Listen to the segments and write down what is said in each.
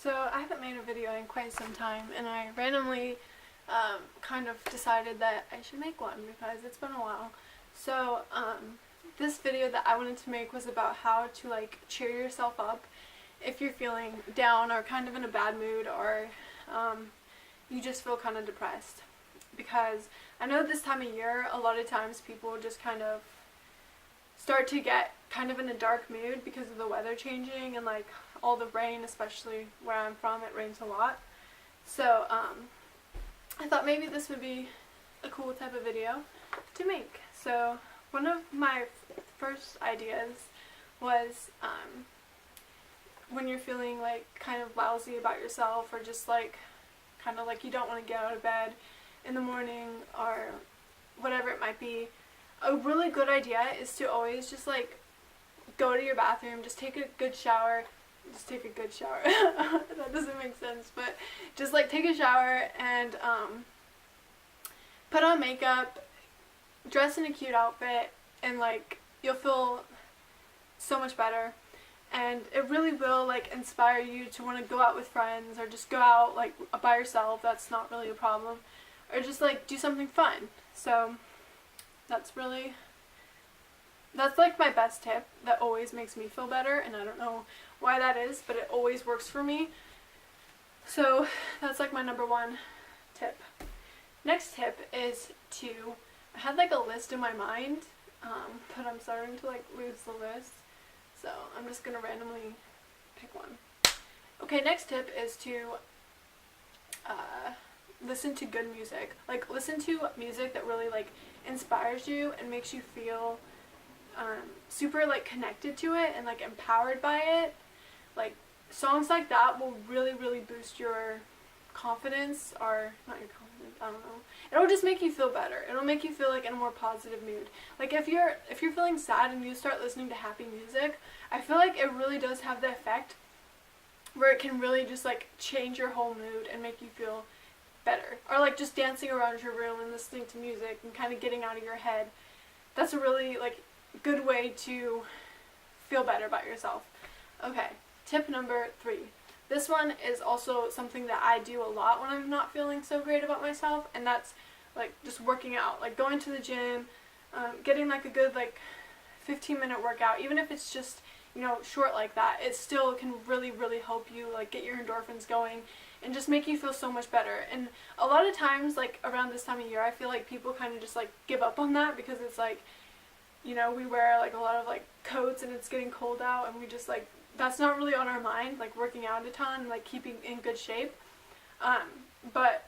So I haven't made a video in quite some time, and I randomly kind of decided that I should make one because it's been a while. So this video that I wanted to make was about how to like cheer yourself up if you're feeling down or kind of in a bad mood, or you just feel kind of depressed. Because I know this time of year, a lot of times people just kind of start to get kind of in a dark mood because of the weather changing and like all the rain, especially where I'm from, it rains a lot. So I thought maybe this would be a cool type of video to make. So one of my first ideas was when you're feeling like kind of lousy about yourself, or just like kind of like you don't want to get out of bed in the morning or whatever it might be, a really good idea is to always just like go to your bathroom, just take a good shower. That doesn't make sense, but just like take a shower and put on makeup, dress in a cute outfit, and like you'll feel so much better. And it really will like inspire you to want to go out with friends, or just go out like by yourself. That's not really a problem. Or just like do something fun. So that's like my best tip that always makes me feel better, and I don't know why that is, but it always works for me. So that's like my number one tip. Next tip is I had like a list in my mind, but I'm starting to like lose the list, so I'm just gonna randomly pick one. Okay, next tip is to listen to good music. Like listen to music that really like inspires you and makes you feel super like connected to it and like empowered by it. Like songs like that will really boost your confidence, or not your confidence, I don't know. It'll just make you feel better. It'll make you feel like in a more positive mood. Like if you're feeling sad and you start listening to happy music, I feel like it really does have the effect where it can really just like change your whole mood and make you feel better. Or like just dancing around your room and listening to music and kind of getting out of your head. That's a really like good way to feel better about yourself. Okay, tip number 3. This one is also something that I do a lot when I'm not feeling so great about myself, and that's like just working out, like going to the gym, getting like a good like 15-minute workout. Even if it's just, you know, short like that, it still can really help you like get your endorphins going and just make you feel so much better. And a lot of times like around this time of year, I feel like people kind of just like give up on that because it's like, you know, we wear like a lot of like coats and it's getting cold out, and we just like, that's not really on our mind, like working out a ton, like keeping in good shape. But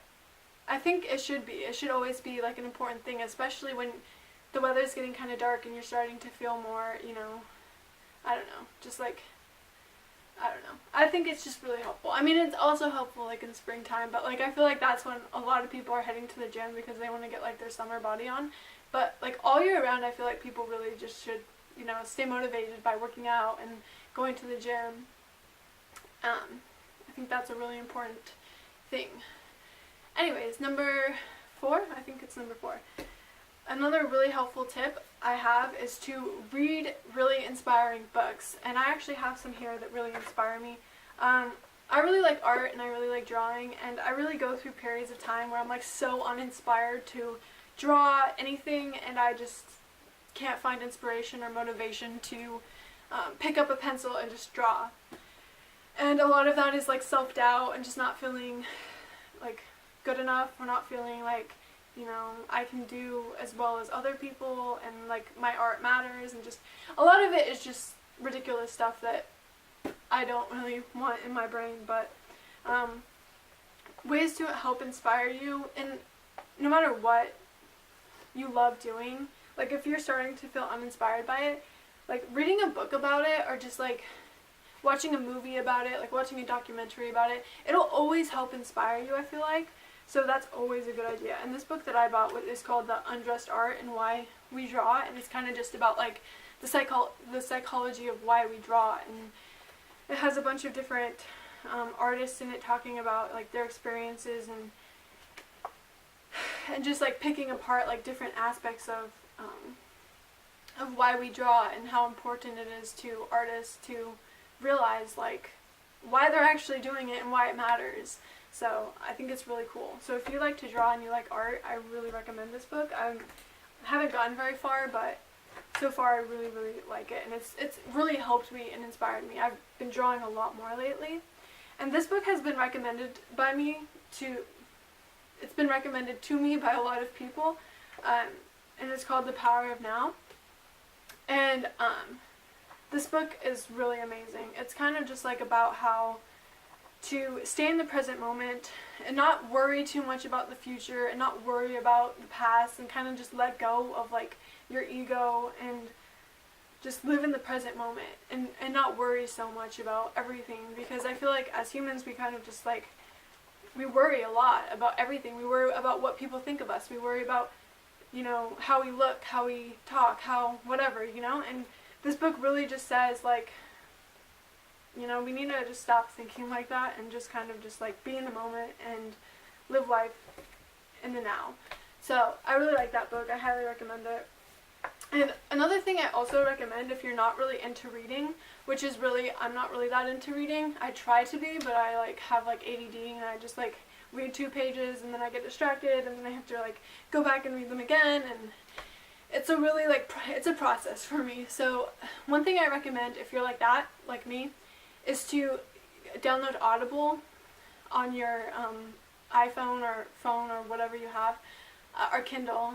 I think it should always be like an important thing, especially when the weather's getting kind of dark and you're starting to feel more, you know, I don't know, just like, I don't know. I think it's just really helpful. I mean, it's also helpful like in springtime, but like I feel like that's when a lot of people are heading to the gym because they want to get like their summer body on. But like all year round, I feel like people really just should, you know, stay motivated by working out and going to the gym. I think that's a really important thing. Anyways, number 4, I think it's number 4. Another really helpful tip I have is to read really inspiring books, and I actually have some here that really inspire me. I really like art and I really like drawing, and I really go through periods of time where I'm like so uninspired to draw anything, and I just can't find inspiration or motivation to pick up a pencil and just draw. And a lot of that is like self-doubt and just not feeling like good enough, or not feeling like, you know, I can do as well as other people, and like my art matters, and just a lot of it is just ridiculous stuff that I don't really want in my brain. But ways to help inspire you, and no matter what you love doing, like if you're starting to feel uninspired by it, like reading a book about it, or just like watching a movie about it, like watching a documentary about it, it'll always help inspire you, I feel like. So that's always a good idea. And this book that I bought is called The Undressed Art and Why We Draw, and it's kind of just about like the psychology of why we draw, and it has a bunch of different artists in it talking about like their experiences and just like picking apart like different aspects of why we draw, and how important it is to artists to realize like why they're actually doing it and why it matters. So I think it's really cool. So if you like to draw and you like art, I really recommend this book. I haven't gotten very far, but so far I really, really like it, and it's really helped me and inspired me. I've been drawing a lot more lately, and this book has been recommended by me to, it's been recommended to me by a lot of people, and it's called The Power of Now, and this book is really amazing. It's kind of just like about how to stay in the present moment and not worry too much about the future and not worry about the past, and kind of just let go of like your ego and just live in the present moment and not worry so much about everything, because I feel like as humans we kind of just like, we worry a lot about everything. We worry about what people think of us. We worry about, you know, how we look, how we talk, how whatever, you know, and this book really just says like, you know, we need to just stop thinking like that and just kind of just like be in the moment and live life in the now. So I really like that book. I highly recommend it. And another thing I also recommend if you're not really into reading, which is really, I'm not really that into reading. I try to be, but I like have like ADD and I just like read 2 pages and then I get distracted and then I have to like go back and read them again, and it's a really like, it's a process for me. So one thing I recommend if you're like that, like me, is to download Audible on your iPhone or phone or whatever you have, or Kindle,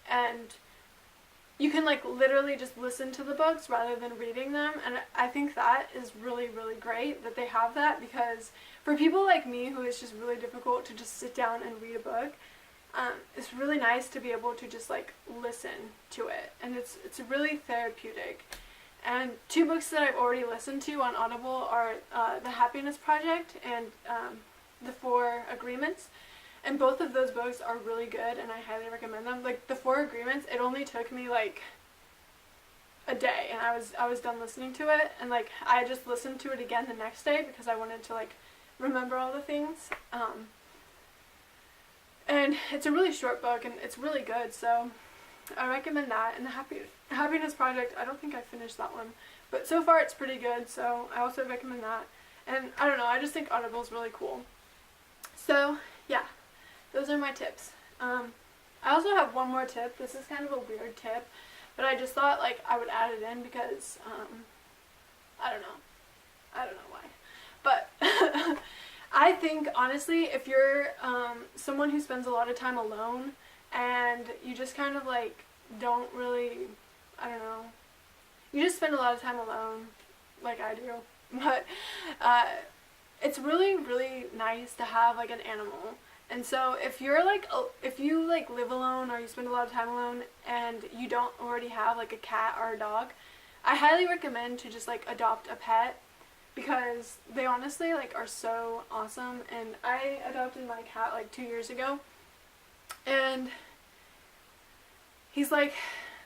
and you can like literally just listen to the books rather than reading them, and I think that is really, really great that they have that, because for people like me who is just really difficult to just sit down and read a book, it's really nice to be able to just like listen to it, and it's really therapeutic. And 2 books that I've already listened to on Audible are The Happiness Project and The 4 Agreements. And both of those books are really good, and I highly recommend them. Like, The 4 Agreements, it only took me, like, a day, and I was done listening to it. And, like, I just listened to it again the next day because I wanted to, like, remember all the things. And it's a really short book, and it's really good, so I recommend that. And The Happiness Project, I don't think I finished that one. But so far, it's pretty good, so I also recommend that. And, I don't know, I just think Audible's really cool. So, yeah. Those are my tips. I also have one more tip. This is kind of a weird tip, but I just thought like I would add it in because I don't know why. But I think honestly, if you're someone who spends a lot of time alone and you just kind of like don't really, I don't know, you just spend a lot of time alone like I do, but it's really, really nice to have like an animal. And so if you're like, if you like live alone or you spend a lot of time alone and you don't already have like a cat or a dog, I highly recommend to just like adopt a pet, because they honestly like are so awesome. And I adopted my cat like 2 years ago, and he's like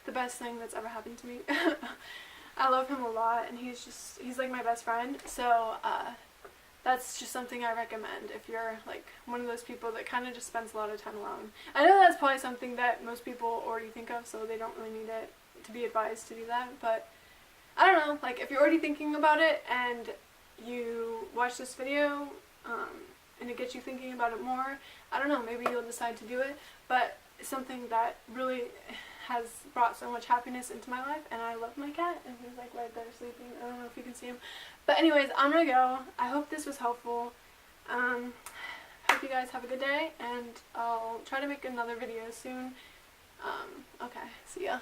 the best thing that's ever happened to me. I love him a lot, and he's like my best friend. So that's just something I recommend if you're like one of those people that kind of just spends a lot of time alone. I know that's probably something that most people already think of, so they don't really need it to be advised to do that, but I don't know, like if you're already thinking about it and you watch this video and it gets you thinking about it more, I don't know, maybe you'll decide to do it. But it's something that really has brought so much happiness into my life, and I love my cat, and he's like right there sleeping. I don't know if you can see him. But anyways, I'm gonna go. I hope this was helpful. Hope you guys have a good day, and I'll try to make another video soon. Okay, see ya.